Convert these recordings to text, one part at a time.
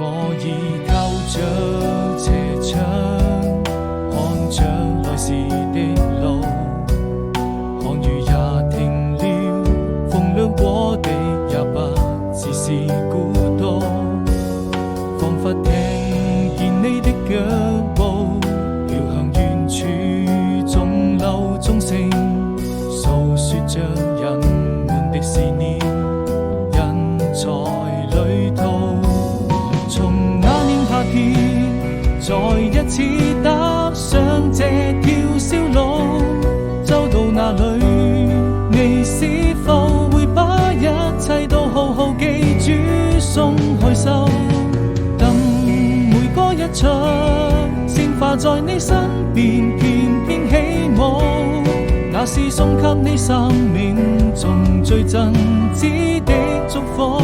我已靠着斜窗，看着來時的路，看雨也停了，風涼過地也不只是孤獨，彷彿聽見你的腳步飄向遠處，中流鐘聲訴說着人們的思念，人在旅途。從那年夏天再一次踏上這條小路，走到哪裏你是否會把一切都好好記住，鬆開手，等每個一場鮮花在你身邊翩翩起舞，那是送給你生命中最真摯的祝福，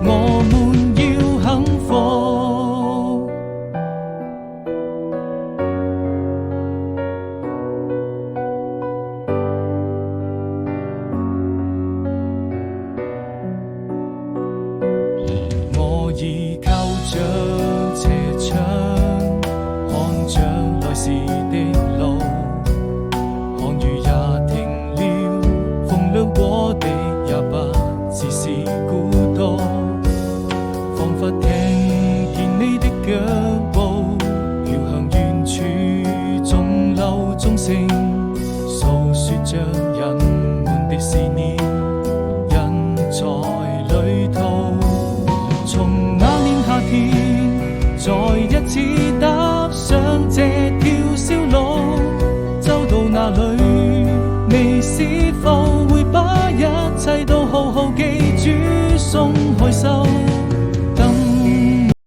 我們要幸福。我已靠着斜窗，看着來時的路，看雨也停了，風涼過地也不只是孤獨，彷彿聽見你的腳步飄向遠處，中流鐘聲訴說着人們的思念，人在旅途。從那年夏天再一次踏上這條小路，走到哪裏你是否會把一切都